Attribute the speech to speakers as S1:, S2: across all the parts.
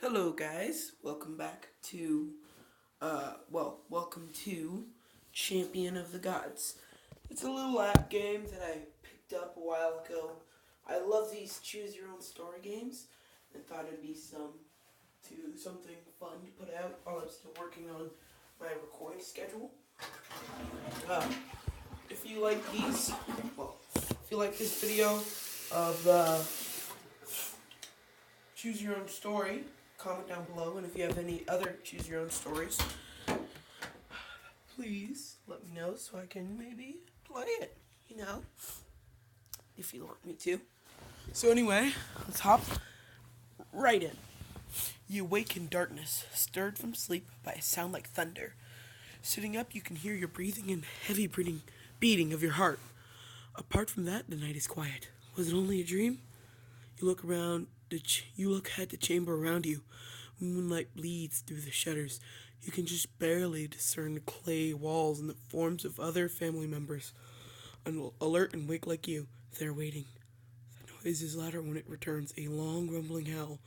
S1: Hello, guys. Welcome to Champion of the Gods. It's a little app game that I picked up a while ago. I love these choose your own story games and thought it'd be something fun to put out while I'm still working on my recording schedule. Uh, if you like if you like this video of choose your own story, comment down below, and if you have any other choose your own stories, please let me know so I can maybe play it, if you want me to. So anyway, let's hop right in. You wake in darkness, stirred from sleep by a sound like thunder. Sitting up, you can hear your breathing and heavy beating of your heart. Apart from that, the night is quiet. Was it only a dream? You look around. You look at the chamber around you. Moonlight bleeds through the shutters. You can just barely discern the clay walls and the forms of other family members. Alert and awake like you, they're waiting. The noise is louder when it returns, a long rumbling howl.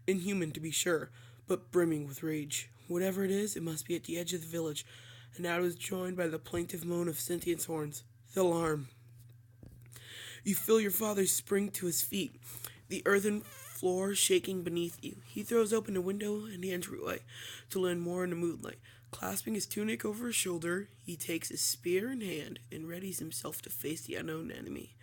S1: Inhuman to be sure, but brimming with rage. Whatever it is, it must be at the edge of the village, and now it is joined by the plaintive moan of Cynthia's horns. The alarm. You feel your father spring to his feet, the earthen floor shaking beneath you. He throws open the window and the entryway to land more in the moonlight. Clasping his tunic over his shoulder, he takes his spear in hand and readies himself to face the unknown enemy.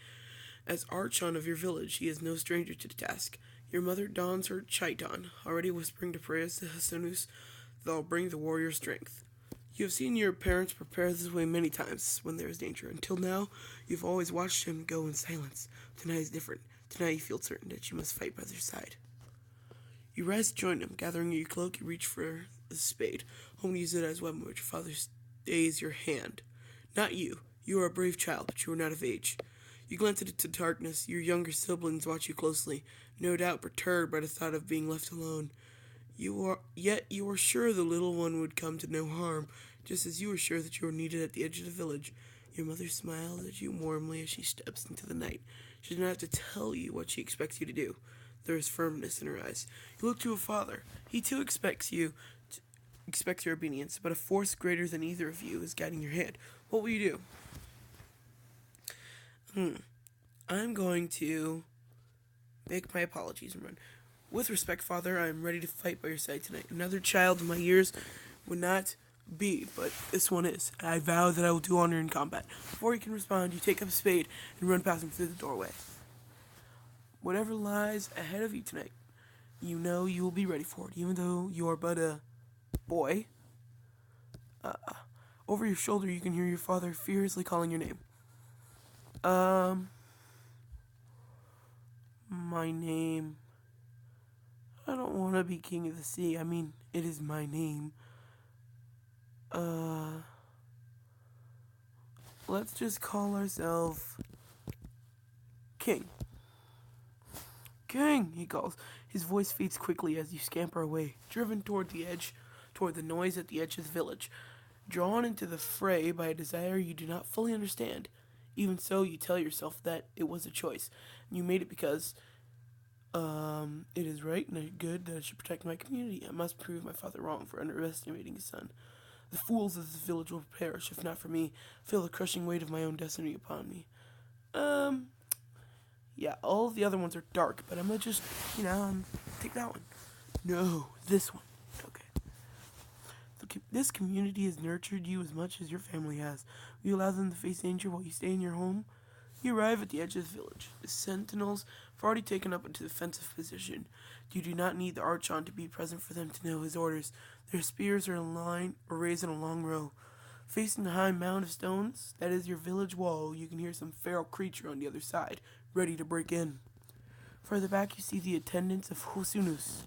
S1: As Archon of your village, he is no stranger to the task. Your mother dons her chiton, already whispering to prayers to Hassanus that'll bring the warrior strength. You have seen your parents prepare this way many times when there is danger. Until now, you've always watched him go in silence. Tonight is different. Tonight you feel certain that you must fight by their side. You rise to join them. Gathering your cloak, you reach for a spade, hoping to use it as a weapon, but your father stays your hand. Not you. You are a brave child, but you are not of age. You glance into the darkness. Your younger siblings watch you closely, no doubt perturbed by the thought of being left alone. Yet you are sure the little one would come to no harm, just as you are sure that you are needed at the edge of the village. Your mother smiles at you warmly as she steps into the night. She does not have to tell you what she expects you to do. There is firmness in her eyes. You look to your father. He too expects your obedience, but a force greater than either of you is guiding your hand. What will you do? I'm going to make my apologies and run. With respect, Father, I am ready to fight by your side tonight. Another child in my years would not be, but this one is. I vow that I will do honor in combat. Before you can respond, you take up a spade and run past him through the doorway. Whatever lies ahead of you tonight, you know you will be ready for it, even though you are but a boy. Over your shoulder, you can hear your father furiously calling your name. My name. I don't want to be king of the sea. I mean, it is my name. Let's just call ourselves King. King, he calls. His voice fades quickly as you scamper away, driven toward the noise at the edge of the village. Drawn into the fray by a desire you do not fully understand. Even so, you tell yourself that it was a choice. You made it because it is right and good that I should protect my community. I must prove my father wrong for underestimating his son. The fools of this village will perish, if not for me. Feel the crushing weight of my own destiny upon me. Yeah, all of the other ones are dark, but I'm gonna just, take that one. No, this one. Okay. This community has nurtured you as much as your family has. You allow them to face danger while you stay in your home. You arrive at the edge of the village. The sentinels have already taken up into defensive position. You do not need the Archon to be present for them to know his orders. Their spears are raised in a long row. Facing the high mound of stones, that is your village wall, you can hear some feral creature on the other side, ready to break in. Further back, you see the attendants of Husunus.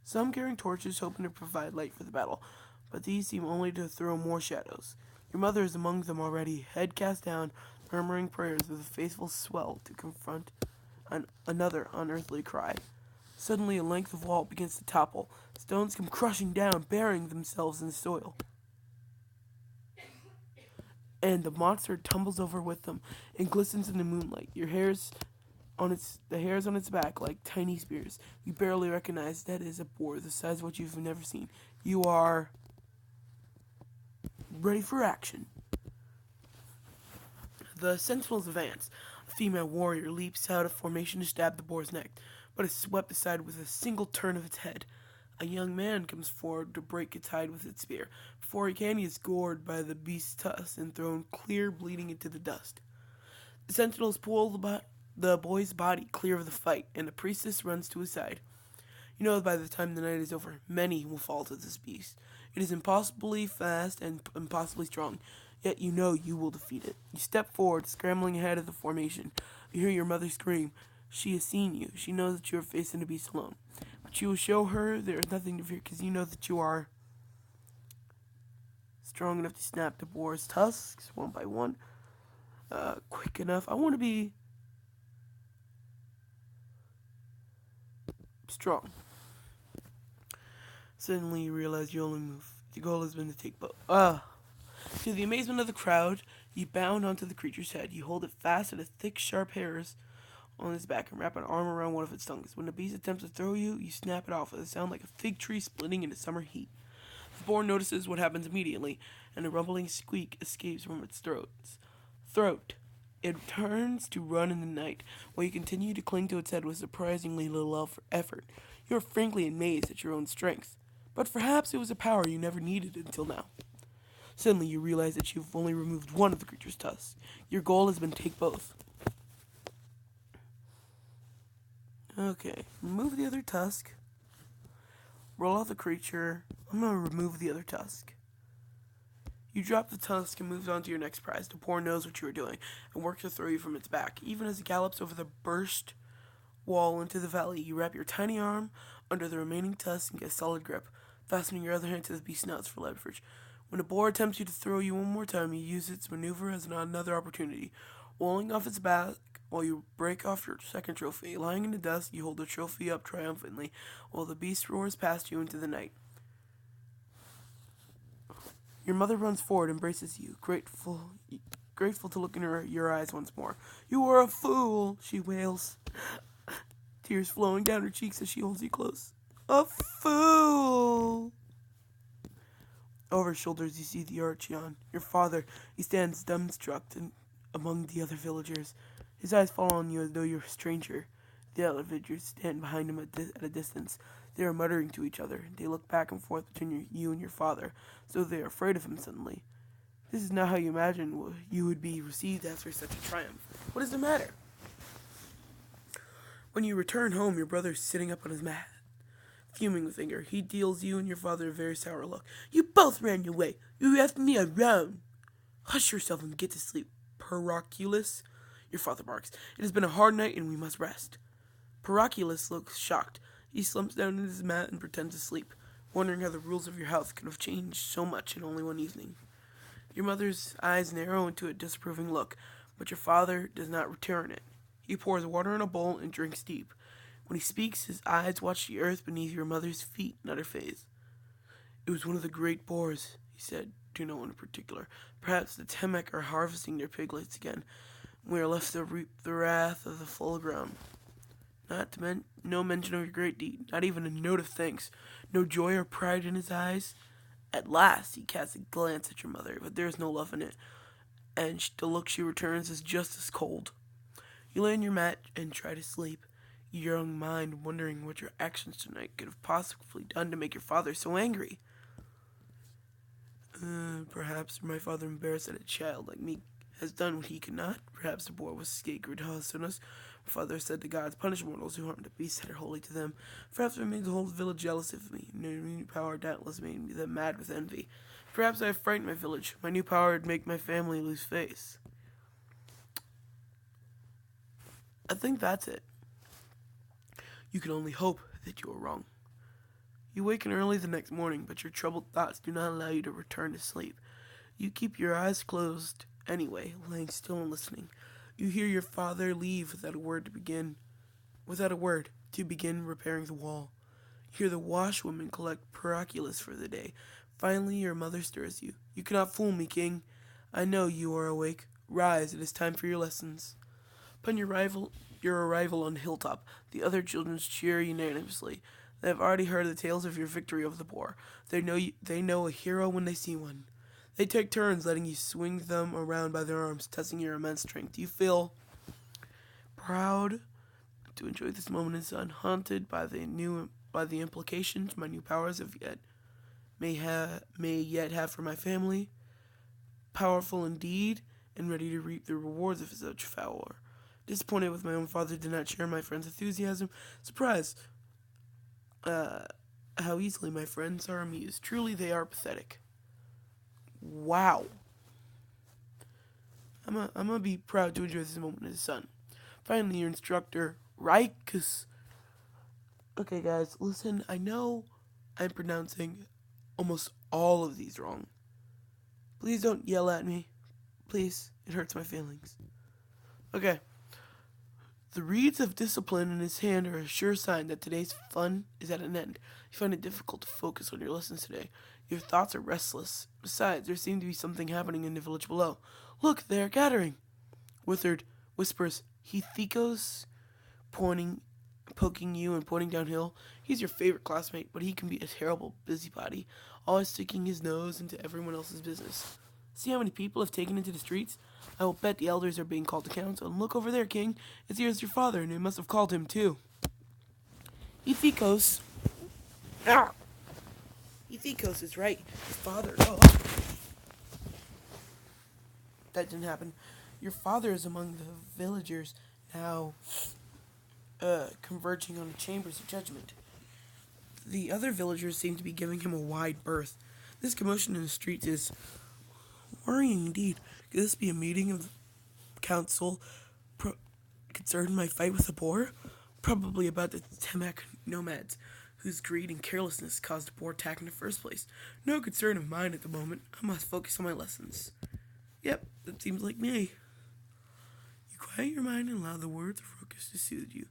S1: Some carrying torches, hoping to provide light for the battle, but these seem only to throw more shadows. Your mother is among them already, head cast down, murmuring prayers with a faithful swell to confront another unearthly cry. Suddenly, a length of wall begins to topple. Stones come crushing down, burying themselves in the soil. And the monster tumbles over with them and glistens in the moonlight. Your hairs The hairs on its back like tiny spears. You barely recognize that it is a boar the size of what you've never seen. You are ready for action. The sentinels advance. A female warrior leaps out of formation to stab the boar's neck, but is swept aside with a single turn of its head. A young man comes forward to break its hide with its spear. Before he can, he is gored by the beast's tusk and thrown clear, bleeding into the dust. The sentinels pull the boy's body clear of the fight, and the priestess runs to his side. You know that by the time the night is over, many will fall to this beast. It is impossibly fast and impossibly strong, yet you know you will defeat it. You step forward, scrambling ahead of the formation. You hear your mother scream. She has seen you. She knows that you are facing the beast alone. But you will show her there is nothing to fear because you know that you are strong enough to snap the boar's tusks one by one. Quick enough. I want to be strong. Suddenly you realize you only move. The goal has been to take both. To the amazement of the crowd, you bound onto the creature's head. You hold it fast at the thick, sharp hairs on its back and wrap an arm around one of its tongues. When the beast attempts to throw you, you snap it off with a sound like a fig tree splitting in the summer heat. The boar notices what happens immediately, and a rumbling squeak escapes from its throat. It turns to run in the night, while you continue to cling to its head with surprisingly little effort. You are frankly amazed at your own strength, but perhaps it was a power you never needed until now. Suddenly you realize that you've only removed one of the creature's tusks. Your goal has been to take both. Okay, remove the other tusk. Roll out the creature. I'm going to remove the other tusk. You drop the tusk and move on to your next prize. The boar knows what you are doing and works to throw you from its back. Even as it gallops over the burst wall into the valley, you wrap your tiny arm under the remaining tusk and get a solid grip, fastening your other hand to the beast's nuts for leverage. When the boar attempts to throw you one more time, you use its maneuver as another opportunity. Rolling off its back while you break off your second trophy. Lying in the dust, you hold the trophy up triumphantly while the beast roars past you into the night. Your mother runs forward and embraces you, grateful to look in your eyes once more. "You are a fool," she wails, tears flowing down her cheeks as she holds you close. "A fool!" Over his shoulders, you see the Archeon, your father. He stands dumbstruck among the other villagers. His eyes fall on you as though you're a stranger. The other villagers stand behind him at a distance. They are muttering to each other. They look back and forth between you and your father, so they are afraid of him suddenly. This is not how you imagined you would be received after such a triumph. What is the matter? When you return home, your brother is sitting up on his mat, fuming with anger. He deals you and your father a very sour look. "You both ran away. You left me alone." "Hush yourself and get to sleep, Paraculus," your father barks. "It has been a hard night and we must rest." Paraculus looks shocked. He slumps down in his mat and pretends to sleep, wondering how the rules of your health could have changed so much in only one evening. Your mother's eyes narrow into a disapproving look, but your father does not return it. He pours water in a bowl and drinks deep. When he speaks, his eyes watch the earth beneath your mother's feet, not her face. "It was one of the great boars," he said, to no one in particular. "Perhaps the Temek are harvesting their piglets again. We are left to reap the wrath of the full grown. No mention of your great deed, not even a note of thanks, no joy or pride in his eyes." At last he casts a glance at your mother, but there is no love in it, and the look she returns is just as cold. You lay on your mat and try to sleep, your young mind wondering what your actions tonight could have possibly done to make your father so angry. Perhaps my father, embarrassed that a child like me has done what he could not. Perhaps the boar was sacred to us. My father said the gods punish mortals who harm the beasts that are holy to them. Perhaps I made the whole village jealous of me. My new power doubtless made them mad with envy. Perhaps I have frightened my village. My new power would make my family lose face. I think that's it. You can only hope that you are wrong. You waken early the next morning, but your troubled thoughts do not allow you to return to sleep. You keep your eyes closed anyway, laying still and listening. You hear your father leave without a word to begin repairing the wall. You hear the washwomen collect Paraculus for the day. Finally, your mother stirs you. "You cannot fool me, king. I know you are awake. Rise, it is time for your lessons." Upon your your arrival on the hilltop. The other children cheer unanimously. They have already heard the tales of your victory over the boar. They know a hero when they see one. They take turns letting you swing them around by their arms, testing your immense strength. You feel proud to enjoy this moment in the sun, haunted by the implications my new powers may yet have for my family. Powerful indeed, and ready to reap the rewards of such power. Disappointed with my own father did not share my friend's enthusiasm. Surprised how easily my friends are amused. Truly, they are pathetic. Wow. I'm gonna be proud to enjoy this moment in the sun. Finally, your instructor, Raikus. Okay, guys, listen. I know I'm pronouncing almost all of these wrong. Please don't yell at me. Please, it hurts my feelings. Okay. The reeds of discipline in his hand are a sure sign that today's fun is at an end. You find it difficult to focus on your lessons today. Your thoughts are restless. Besides, there seems to be something happening in the village below. Look, they are gathering. Withered whispers, Heathikos, poking you and pointing downhill. He's your favorite classmate, but he can be a terrible busybody, always sticking his nose into everyone else's business. See how many people have taken into the streets? I will bet the elders are being called to council. And look over there, King. It's here's your father, and they must have called him too. Ethikos. Ah! Ethikos is right. His father. Oh. That didn't happen. Your father is among the villagers now converging on the chambers of judgment. The other villagers seem to be giving him a wide berth. This commotion in the streets is worrying indeed. Could this be a meeting of the council concerning my fight with the boar? Probably about the Temek nomads, whose greed and carelessness caused the boar attack in the first place. No concern of mine at the moment. I must focus on my lessons. Yep, that seems like me. You quiet your mind and allow the words of Rokus to soothe you.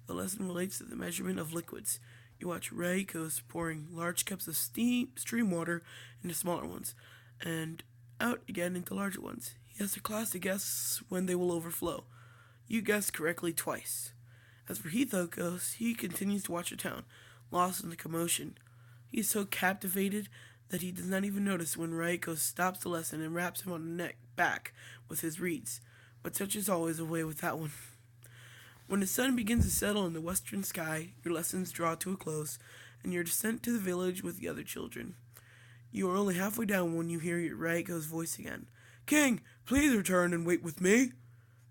S1: The lesson relates to the measurement of liquids. You watch Raikos pouring large cups of stream water into smaller ones, and out again into larger ones. He has a class to guess when they will overflow. You guessed correctly twice. As for Heathokos, he continues to watch the town, lost in the commotion. He is so captivated that he does not even notice when Raikos stops the lesson and raps him on the back with his reeds. But such is always the way with that one. When the sun begins to settle in the western sky, your lessons draw to a close, and you're sent to the village with the other children. You are only halfway down when you hear your Raikos' voice again. King, please return and wait with me.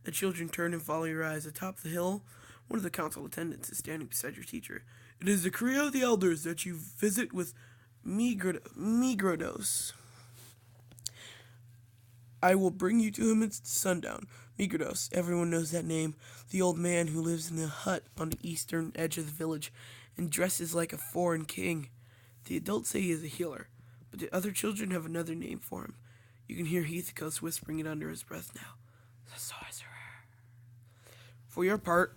S1: The children turn and follow your eyes. Atop the hill, one of the council attendants is standing beside your teacher. It is the decree of the elders that you visit with Migrados. I will bring you to him at sundown. Migrados, everyone knows that name. The old man who lives in a hut on the eastern edge of the village and dresses like a foreign king. The adults say he is a healer, but the other children have another name for him. You can hear Heathikos whispering it under his breath now. The sorcerer. For your part,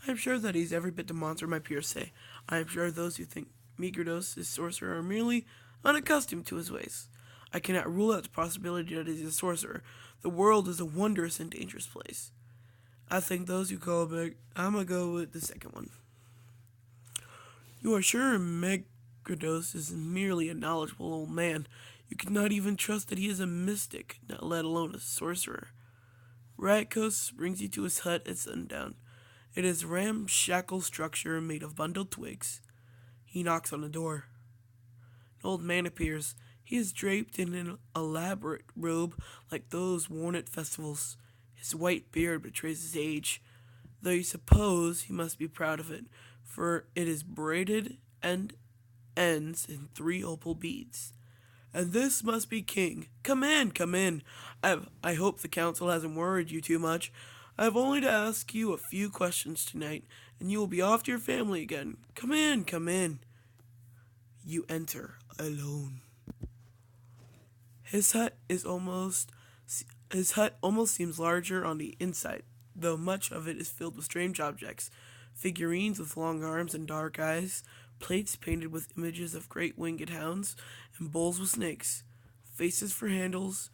S1: I am sure that he is every bit the monster my peers say. I am sure those who think Migrados is sorcerer are merely unaccustomed to his ways. I cannot rule out the possibility that he is a sorcerer. The world is a wondrous and dangerous place. I think those who call back, I'm gonna go with the second one. You are sure Migrados is merely a knowledgeable old man. You cannot even trust that he is a mystic, not let alone a sorcerer. Raikos brings you to his hut at sundown. It is a ramshackle structure made of bundled twigs. He knocks on the door. An old man appears. He is draped in an elaborate robe like those worn at festivals. His white beard betrays his age, though you suppose he must be proud of it, for it is braided and ends in 3 opal beads. And this must be King. Come in, come in. I hope the council hasn't worried you too much. I have only to ask you a few questions tonight, and you will be off to your family again. Come in, come in. You enter alone. His hut almost seems larger on the inside, though much of it is filled with strange objects. Figurines with long arms and dark eyes, plates painted with images of great winged hounds, and bowls with snakes, faces for handles.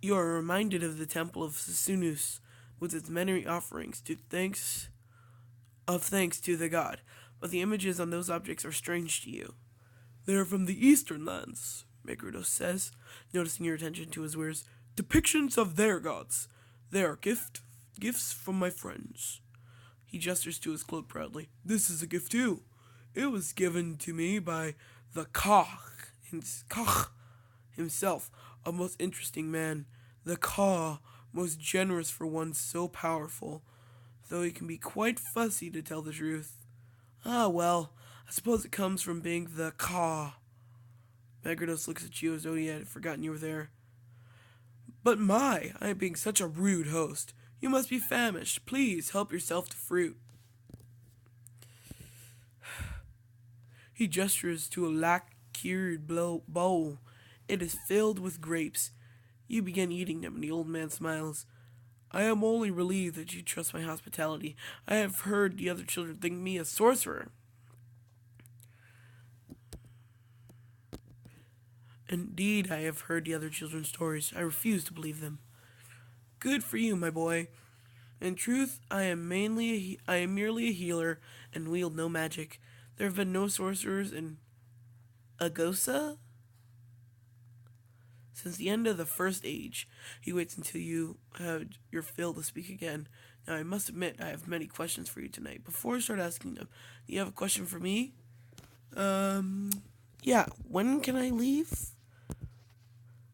S1: You are reminded of the temple of Sisunus, with its many offerings of thanks to the god, but the images on those objects are strange to you. They are from the eastern lands, Megrudos says, noticing your attention to his wares. Depictions of their gods. They are gifts from my friends. He gestures to his cloak proudly. This is a gift too. It was given to me by the Koch himself, a most interesting man. The Ka, most generous for one so powerful, though he can be quite fussy to tell the truth. Ah, well, I suppose it comes from being the Ka. Megridos looks at you as though he had forgotten you were there. But I am being such a rude host. You must be famished. Please help yourself to fruit. He gestures to a lacquered bowl. It is filled with grapes. You begin eating them, and the old man smiles. I am only relieved that you trust my hospitality. I have heard the other children think me a sorcerer. Indeed, I have heard the other children's stories. I refuse to believe them. Good for you, my boy. In truth, I am merely a healer and wield no magic. There have been no sorcerers in Agosa since the end of the First Age. He waits until you have your fill to speak again. Now, I must admit, I have many questions for you tonight. Before I start asking them, do you have a question for me? Yeah. When can I leave?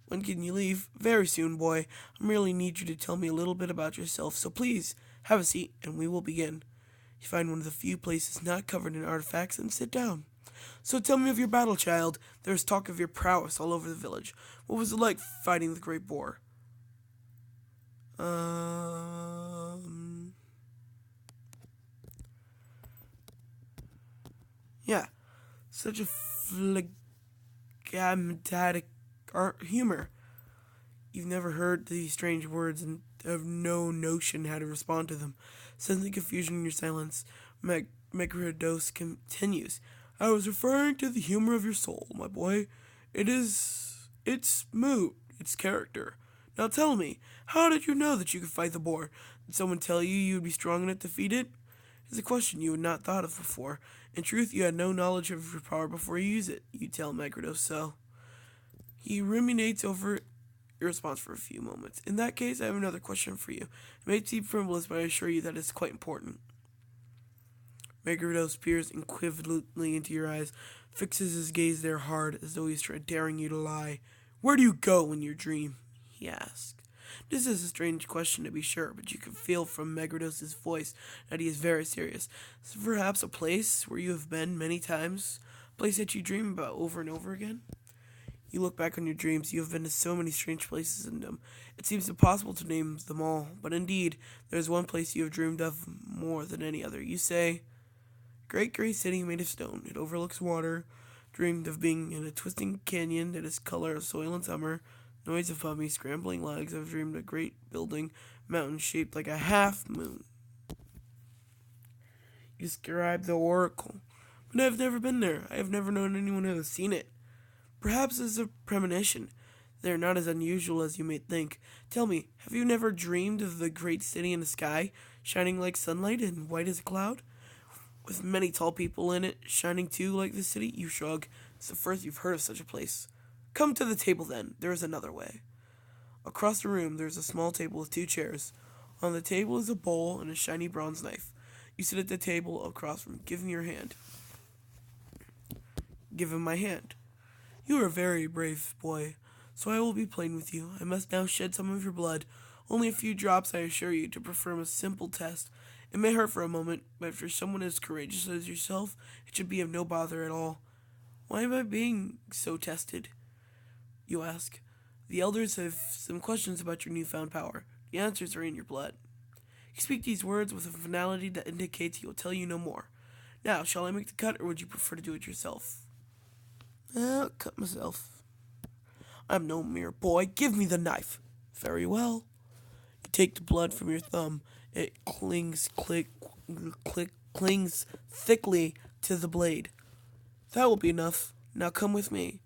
S1: When can you leave? Very soon, boy. I merely need you to tell me a little bit about yourself, so please, have a seat, and we will begin. You find one of the few places not covered in artifacts and sit down. So tell me of your battle, child. There is talk of your prowess all over the village. What was it like fighting the great boar? Yeah. Such a phlegmatic humor. You've never heard these strange words and have no notion how to respond to them. Sensing confusion in your silence, Megridos continues. I was referring to the humor of your soul, my boy. Its mood, its character. Now tell me, how did you know that you could fight the boar? Did someone tell you would be strong enough to defeat it? It's a question you had not thought of before. In truth, you had no knowledge of your power before you use it. You tell Megridos so. He ruminates over your response for a few moments. In that case, I have another question for you. It may seem frivolous, but I assure you that it's quite important. Megridos peers inquisitively into your eyes, fixes his gaze there hard, as though he's daring you to lie. Where do you go in your dream? He asks. This is a strange question, to be sure, but you can feel from Megridos' voice that he is very serious. Is it perhaps a place where you have been many times? A place that you dream about over and over again? You look back on your dreams. You have been to so many strange places in them. It seems impossible to name them all, but indeed, there is one place you have dreamed of more than any other. You say, great gray city made of stone. It overlooks water. Dreamed of being in a twisting canyon that is color of soil in summer. Noise of puppies, scrambling legs. I've dreamed a great building, mountain shaped like a half moon. You describe the oracle, but I have never been there. I have never known anyone who has seen it. Perhaps as a premonition. They are not as unusual as you may think. Tell me, have you never dreamed of the great city in the sky, shining like sunlight and white as a cloud? With many tall people in it, shining too like the city? You shrug. It's the first you've heard of such a place. Come to the table then. There is another way. Across the room there is a small table with 2 chairs. On the table is a bowl and a shiny bronze knife. You sit at the table across from him. Give him your hand. Give him my hand. You are a very brave boy, so I will be plain with you. I must now shed some of your blood. Only a few drops, I assure you, to perform a simple test. It may hurt for a moment, but for someone as courageous as yourself, it should be of no bother at all. Why am I being so tested? You ask. The elders have some questions about your newfound power. The answers are in your blood. You speak these words with a finality that indicates he will tell you no more. Now, shall I make the cut, or would you prefer to do it yourself? I'll cut myself. I'm no mere boy. Give me the knife. Very well. You take the blood from your thumb. It clings thickly to the blade. That will be enough. Now come with me.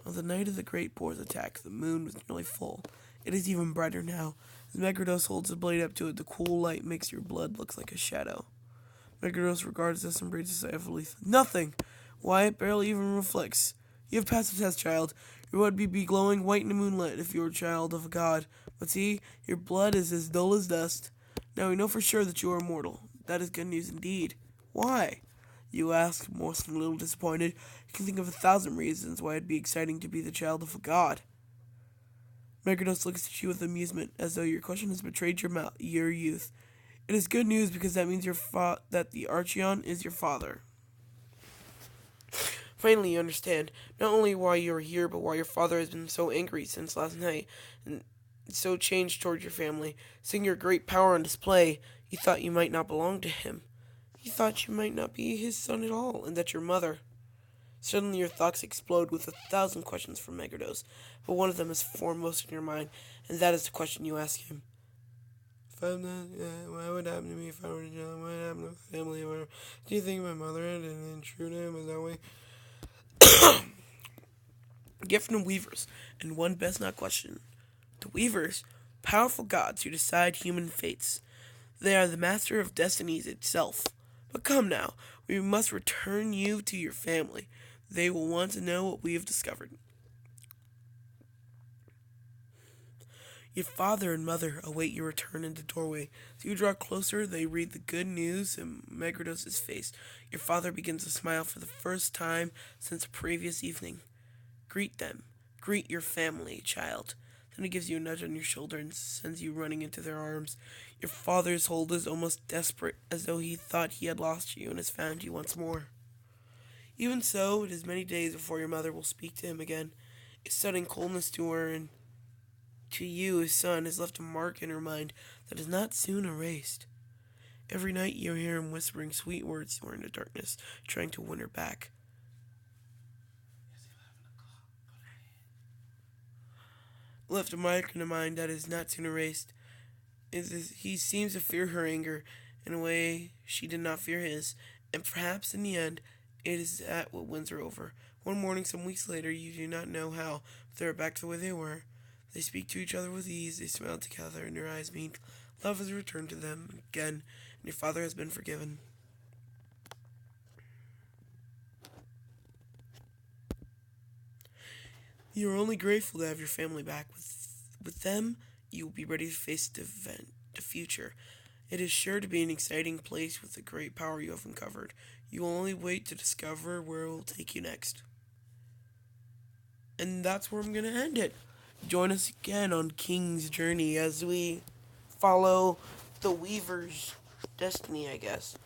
S1: On the night of the great boar's attack, the moon was nearly full. It is even brighter now. As Megados holds the blade up to it, the cool light makes your blood look like a shadow. Megados regards this and breathes a sigh of relief. Nothing! Why, it barely even reflects. You have passed the test, child. Your blood would be glowing white in the moonlight if you were a child of a god. But see, your blood is as dull as dust. Now we know for sure that you are immortal. That is good news indeed. Why? You ask, most a little disappointed. You can think of 1,000 reasons why it'd be exciting to be the child of a god. Megados looks at you with amusement, as though your question has betrayed your youth. It is good news because that means that the Archeon is your father. Finally, you understand not only why you are here, but why your father has been so angry since last night, and so changed toward your family. Seeing your great power on display, he thought you might not belong to him. He thought you might not be his son at all, and that your mother. Suddenly your thoughts explode with 1,000 questions from Megados, but one of them is foremost in your mind, and that is the question you ask him. If I'm not, what would happen to me if I were a child? What would happen to my family? Do you think my mother had an intrude him in that way? Get from the Weavers, and one best not question. The Weavers, powerful gods who decide human fates. They are the master of destinies itself. But come now, we must return you to your family. They will want to know what we have discovered. Your father and mother await your return in the doorway. As you draw closer, they read the good news in Megados' face. Your father begins to smile for the first time since the previous evening. Greet them. Greet your family, child. Then he gives you a nudge on your shoulder and sends you running into their arms. Your father's hold is almost desperate, as though he thought he had lost you and has found you once more. Even so, it is many days before your mother will speak to him again. A sudden coldness to her and to you, his son, has left a mark in her mind that is not soon erased. Every night you hear him whispering sweet words to her in the darkness, trying to win her back. Left a mark in her mind that is not soon erased. He seems to fear her anger in a way she did not fear his, and perhaps in the end, it is that what wins her over. One morning, some weeks later, you do not know how, but they are back to where they were. They speak to each other with ease, they smile together, and their eyes meet. Love has returned to them again, and your father has been forgiven. You are only grateful to have your family back. With them, you will be ready to face the future. It is sure to be an exciting place with the great power you have uncovered. You will only wait to discover where it will take you next. And that's where I'm going to end it. Join us again on King's Journey as we follow the Weaver's destiny, I guess.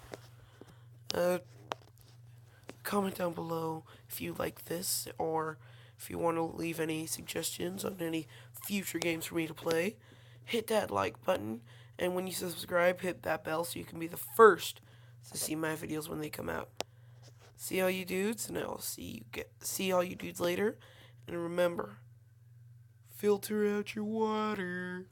S1: Comment down below if you like this, or if you want to leave any suggestions on any future games for me to play. Hit that like button, and when you subscribe, hit that bell so you can be the first to see my videos when they come out. See all you dudes, and I'll see all you dudes later. And remember, filter out your water.